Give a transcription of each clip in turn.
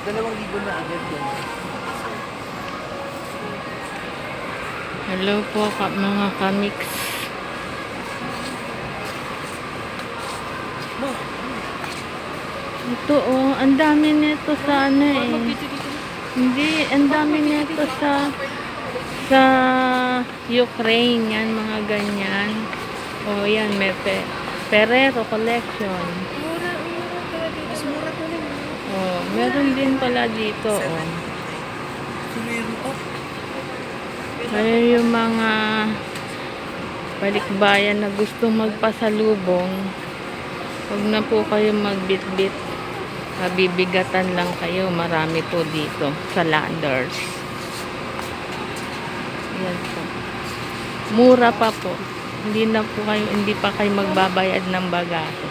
2,000 na agad yun. Hello po mga kamix. Ito oh, ang dami nito sa ano eh. Hindi, ang dami nito sa Ukraine, yan mga ganyan. Oh, yan may Ferrero collection. Mas mura to lang. Oh, meron din pala dito oh. Sumero ko. Ayun yung mga balikbayan na gustong magpasalubong. Huwag na po kayo magbitbit. Mabibigatan lang kayo. Marami po dito sa Landers. Yan po. Mura pa po. Hindi pa kayo magbabayad ng bagahe.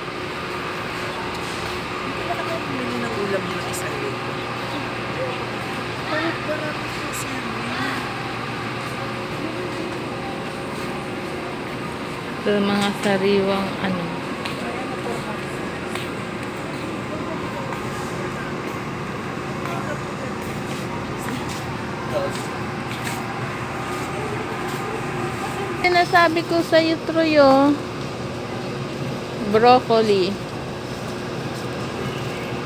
Hindi na kami bumili ng ulam yung isang linggo. Bakit marami po sir? Ito mga sariwang ano. Sinasabi ko sa iyo, Troyo, broccoli.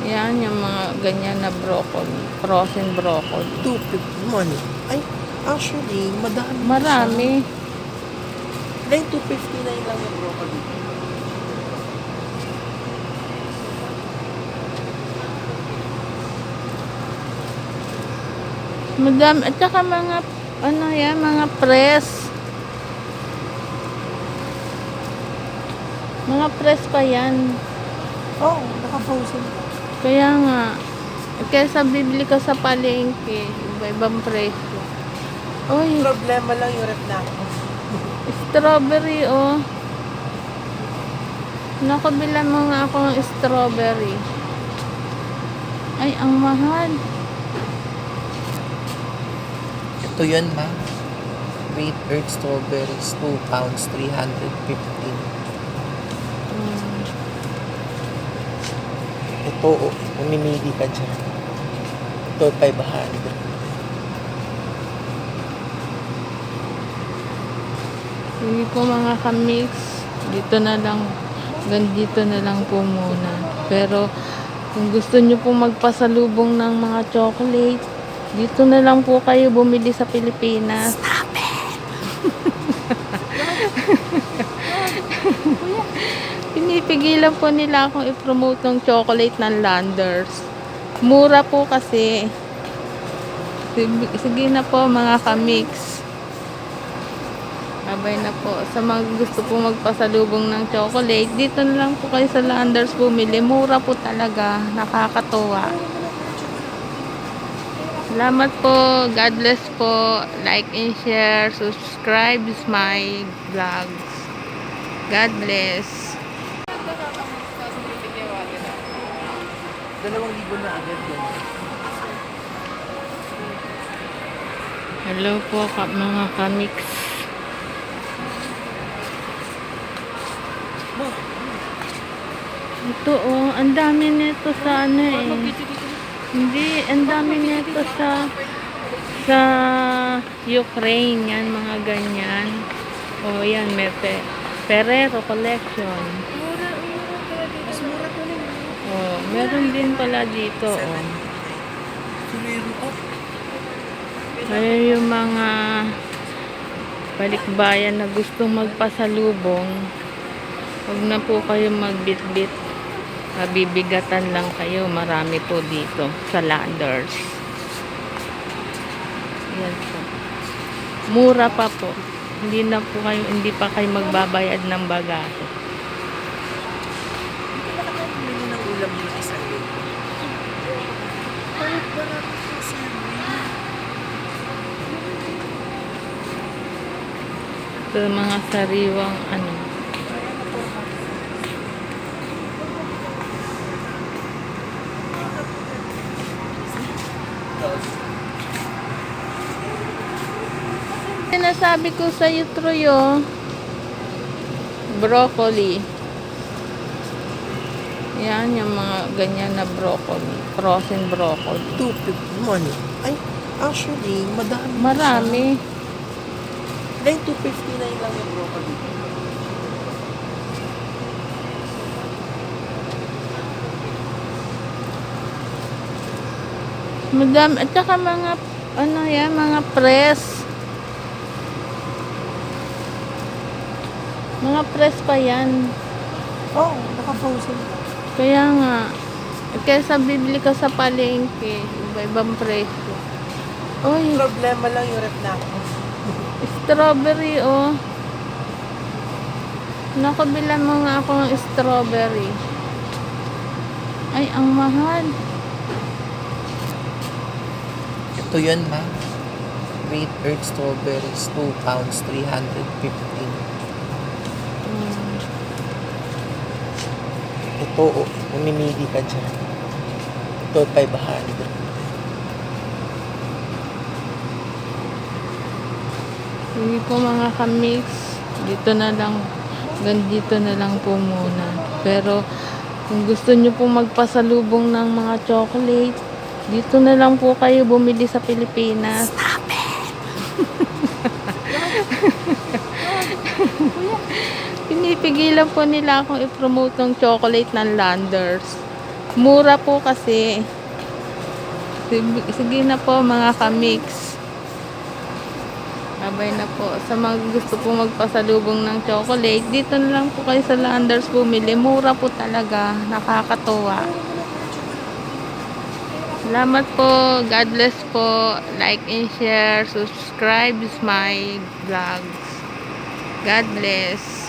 Yan, yung mga ganyan na broccoli. Frozen broccoli. 250 money. Ay, actually, madami. Marami. Like 259 lang yung broccoli. Madami. At saka mga, ano yan, mga press. Mga press pa yan. Oh, naka-frozen. Kaya nga, kaysa bibili ka sa palengke, iba-ibang presyo. Uy, Problema lang yung rep natin. strawberry, oh. Nakabila mo nga ako ng strawberry. Ay, ang mahal. Ito yun, ma. Great Earth Strawberries, 2 pounds, 315. Ito, oh, umimili ka dyan. Ito, 500. Hindi po mga kamix, dito na lang, ganito na lang po muna. Pero, kung gusto nyo po magpasalubong ng mga chocolate, dito na lang po kayo bumili sa Pilipinas. Stop it! Pinipigilan po nila akong i-promote ng chocolate ng Landers. Mura po kasi. Sige na po mga kamix. Babay na po. Sa mga gusto po magpasalubong ng chocolate, dito na lang po kayo sa Landers bumili. Mura po talaga. Nakakatuwa. Salamat po. God bless po. Like and share. Subscribe my vlogs. God bless. 2,000 na agad yun. Hello po mga kamix. Ito oh, ang dami nito sa ano eh. Hindi, ang dami nito sa Ukraine, yan mga ganyan. Oh, yan may Ferrero collection. Mas mura to lang. Oh, meron din pala dito oh. Sumero ko. Ayun yung mga balikbayan na gustong magpasalubong. Huwag na po kayo magbitbit. Mabibigatan lang kayo. Marami po dito sa Landers. Yan po. Mura pa po. Hindi pa kayo magbabayad ng bagahe. Hindi na kami bumili ng ulam yung isang linggo. Bakit marami po sir? Ito mga sariwang ano. Sinasabi ko sa iyo, Troyo, broccoli. Yan, yung mga ganyan na broccoli. Frozen broccoli. 250 money. Ay, actually, madami. Marami. Dahil 259 lang yung broccoli. Madami. At saka mga, ano yan, mga press. Mga press pa yan. Oh, naka-frozen. Kaya nga, kaysa bibili ka sa palengke, iba-ibang presyo. Uy, Problema lang yung rep natin. strawberry, oh. Nakabilan mo nga ako ng strawberry. Ay, ang mahal. Ito yun, ma. Great Earth Strawberries, 2 pounds, 315. Hmm. Ito, oh, mamimili ka dyan. Ito, 500. Hindi po mga kamix, dito na lang, dito na lang po muna. Pero kung gusto nyo po magpasalubong ng mga chocolate, dito na lang po kayo bumili sa Pilipinas. Stop it! Pinipigilan po nila akong i-promote ng chocolate ng Landers. Mura po kasi. Sige na po mga kamix. Babay na po. Sa mga gusto po magpasalubong ng chocolate, dito na lang po kayo sa Landers bumili. Mura po talaga. Nakakatuwa. Salamat po. God bless po. Like and share. Subscribe my vlogs. God bless.